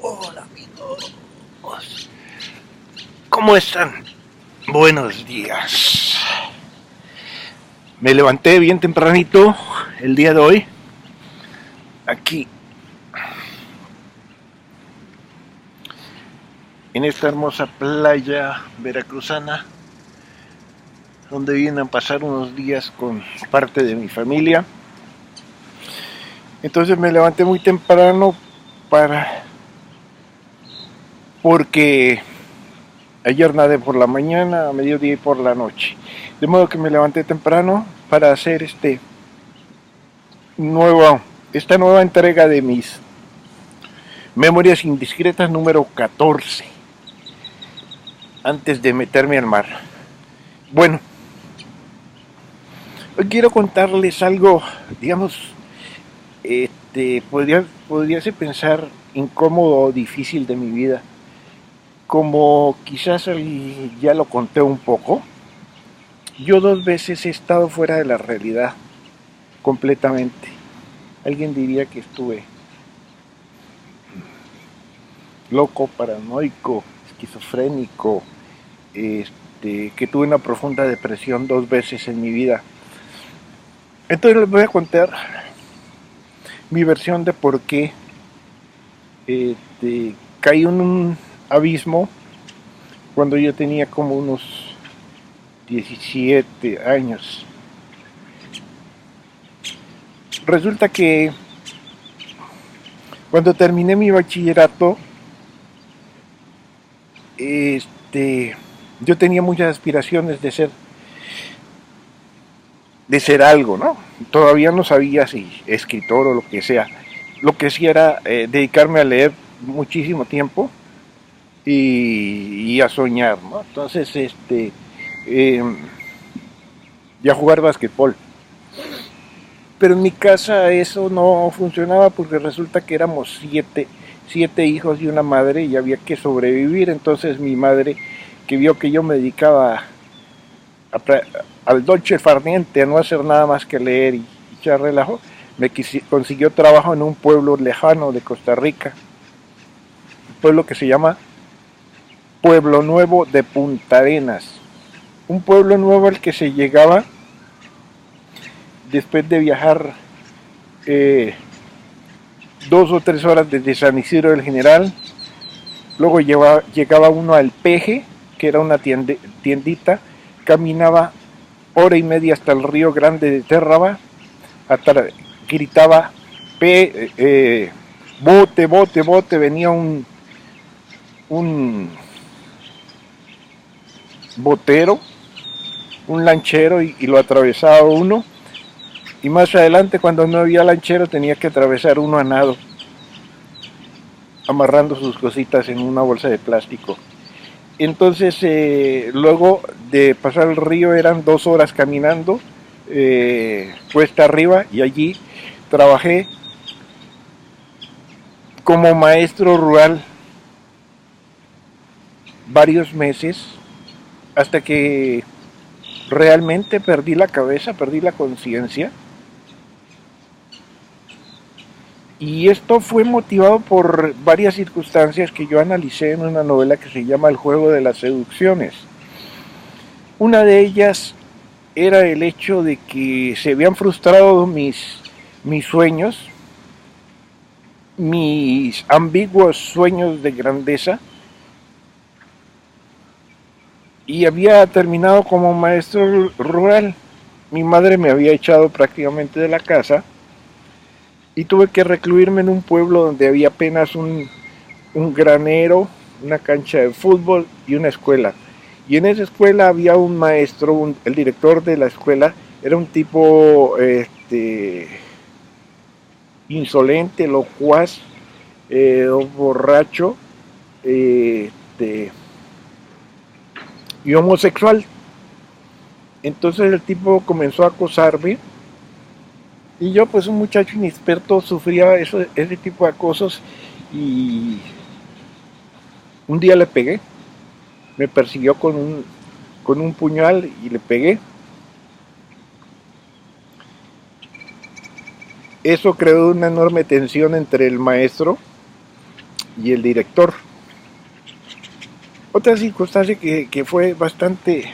Hola amigos, ¿cómo están? Buenos días. Me levanté bien tempranito el día de hoy, aquí en esta hermosa playa veracruzana, donde vine a pasar unos días con parte de mi familia. Entonces me levanté muy temprano porque ayer nadé por la mañana, a mediodía y por la noche. De modo que me levanté temprano para hacer esta nueva entrega de mis Memorias Indiscretas número 14, antes de meterme al mar. Bueno, hoy quiero contarles algo, digamos, podríase pensar incómodo o difícil de mi vida. Como quizás ya lo conté un poco, yo 2 veces he estado fuera de la realidad, completamente. Alguien diría que estuve loco, paranoico, esquizofrénico, que tuve una profunda depresión 2 veces en mi vida. Entonces les voy a contar mi versión de por qué caí en un abismo cuando yo tenía como unos 17 años. Resulta que cuando terminé mi bachillerato, yo tenía muchas aspiraciones de ser algo, ¿no? Todavía no sabía si escritor o lo que sea. Lo que sí era dedicarme a leer muchísimo tiempo y a soñar, ¿no? Entonces, eh, y a jugar basquetbol. Pero en mi casa eso no funcionaba porque resulta que éramos siete hijos y una madre y había que sobrevivir. Entonces mi madre, que vio que yo me dedicaba al dolce farniente, a no hacer nada más que leer y echar relajo, consiguió trabajo en un pueblo lejano de Costa Rica, un pueblo que se llama Pueblo Nuevo de Punta Arenas. Un pueblo nuevo al que se llegaba después de viajar eh, 2 o 3 horas desde San Isidro del General. Luego llegaba uno al Peje, que era una tiendita, caminaba hora y media hasta el río Grande de Térraba, gritaba bote, bote, bote, venía un botero, un lanchero y lo atravesaba uno, y más adelante cuando no había lanchero tenía que atravesar uno a nado, amarrando sus cositas en una bolsa de plástico. Entonces luego de pasar el río eran 2 horas caminando cuesta arriba, y allí trabajé como maestro rural varios meses hasta que realmente perdí la cabeza, perdí la conciencia. Y esto fue motivado por varias circunstancias que yo analicé en una novela que se llama El juego de las seducciones. Una de ellas era el hecho de que se habían frustrado mis sueños, mis ambiguos sueños de grandeza, y había terminado como maestro rural. Mi madre me había echado prácticamente de la casa y tuve que recluirme en un pueblo donde había apenas un granero, una cancha de fútbol y una escuela. Y en esa escuela había un maestro, el director de la escuela era un tipo insolente, locuaz, borracho y homosexual. Entonces el tipo comenzó a acosarme y yo, pues un muchacho inexperto, sufría ese tipo de acosos, y un día le pegué. Me persiguió con un puñal y le pegué. Eso creó una enorme tensión entre el maestro y el director. Otra circunstancia que fue bastante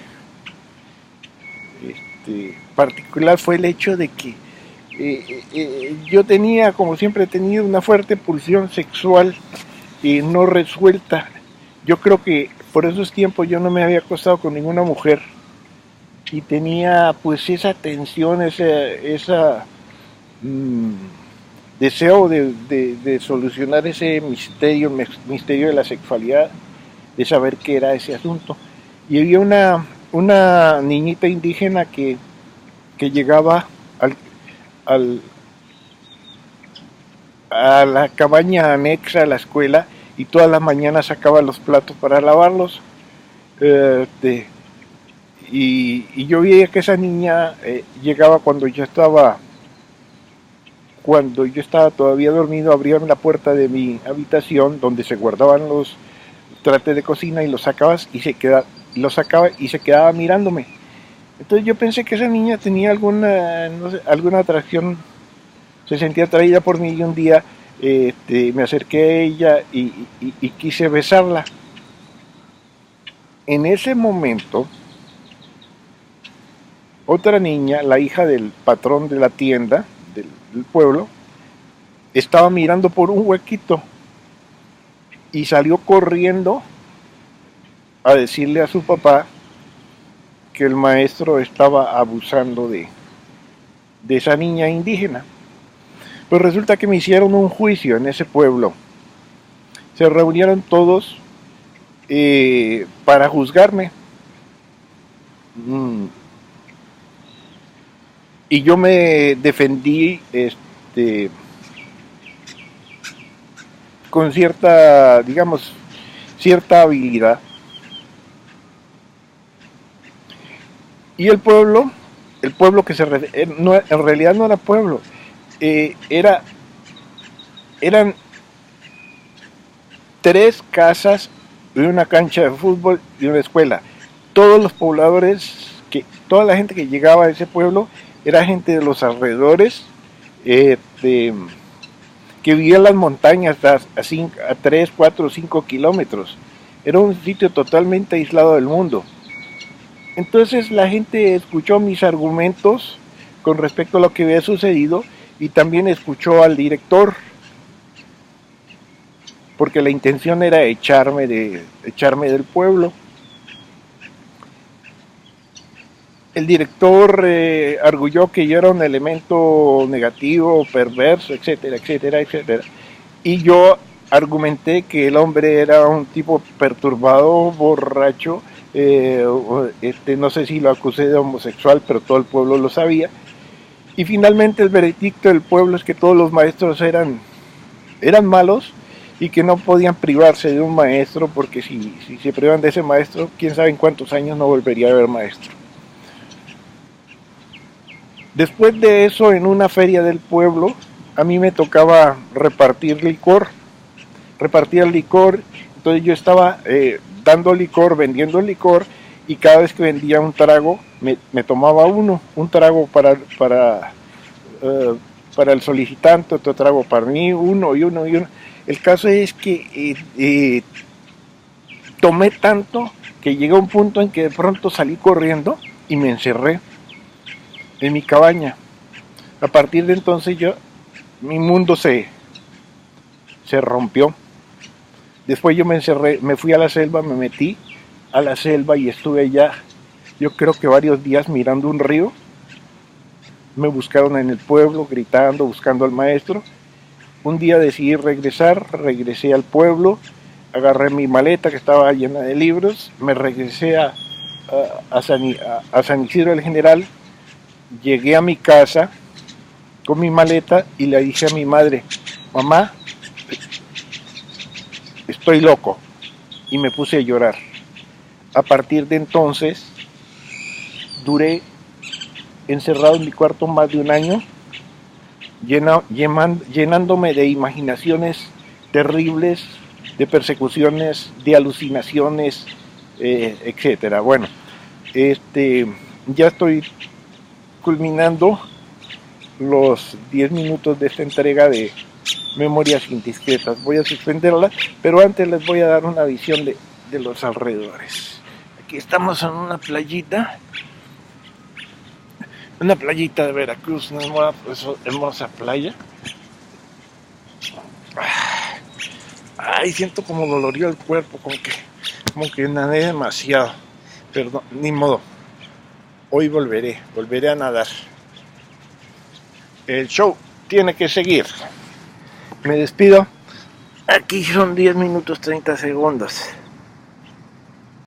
particular fue el hecho de que yo tenía, como siempre he tenido, una fuerte pulsión sexual no resuelta. Yo creo que por esos tiempos yo no me había acostado con ninguna mujer y tenía pues esa tensión, esa deseo de solucionar ese misterio de la sexualidad, de saber qué era ese asunto. Y había una niñita indígena que llegaba al, a la cabaña anexa a la escuela y todas las mañanas sacaba los platos para lavarlos. Y yo veía que esa niña llegaba cuando yo estaba todavía dormido, abría la puerta de mi habitación donde se guardaban los trastes de cocina y los sacabas los sacaba y se quedaba mirándome. Entonces yo pensé que esa niña tenía alguna, no sé, alguna atracción, se sentía atraída por mí y un día me acerqué a ella y quise besarla. En ese momento, otra niña, la hija del patrón de la tienda del pueblo, estaba mirando por un huequito y salió corriendo a decirle a su papá que el maestro estaba abusando de esa niña indígena. Pues resulta que me hicieron un juicio en ese pueblo. Se reunieron todos para juzgarme. Y yo me defendí con cierta, digamos, cierta habilidad. Y el pueblo que no, en realidad no era pueblo, eran 3 casas y una cancha de fútbol y una escuela. Todos los pobladores, toda la gente que llegaba a ese pueblo era gente de los alrededores, que vivía en las montañas a 3, 4, 5 kilómetros. Era un sitio totalmente aislado del mundo. Entonces la gente escuchó mis argumentos con respecto a lo que había sucedido y también escuchó al director, porque la intención era echarme del pueblo. El director arguyó que yo era un elemento negativo, perverso, etcétera, etcétera, etcétera. Y yo argumenté que el hombre era un tipo perturbado, borracho, no sé si lo acusé de homosexual, pero todo el pueblo lo sabía. Y finalmente el veredicto del pueblo es que todos los maestros eran malos y que no podían privarse de un maestro, porque si se privan de ese maestro, quién sabe en cuántos años no volvería a haber maestro. Después de eso, en una feria del pueblo, a mí me tocaba repartir licor. Repartía el licor, entonces yo estaba dando licor, vendiendo el licor, y cada vez que vendía un trago, me tomaba un trago para el solicitante, otro trago para mí, uno. El caso es que tomé tanto que llegó un punto en que de pronto salí corriendo y me encerré en mi cabaña. A partir de entonces mi mundo se rompió. Después yo me encerré, me fui a la selva, me metí a la selva y estuve allá, yo creo que varios días mirando un río. Me buscaron en el pueblo, gritando, buscando al maestro. Un día decidí regresé al pueblo, agarré mi maleta que estaba llena de libros, me regresé a San Isidro del General, llegué a mi casa con mi maleta y le dije a mi madre: mamá, estoy loco, y me puse a llorar. A partir de entonces duré encerrado en mi cuarto más de un año, llenándome de imaginaciones terribles, de persecuciones, de alucinaciones, etcétera. Bueno, ya estoy culminando los 10 minutos de esta entrega de memorias indiscretas. Voy a suspenderla, pero antes les voy a dar una visión de los alrededores. Aquí estamos en una playita de Veracruz, una hermosa playa. Ay, siento como dolorío el cuerpo, como que nadé demasiado, pero no, ni modo. Hoy volveré a nadar. El show tiene que seguir. Me despido. Aquí son 10 minutos 30 segundos.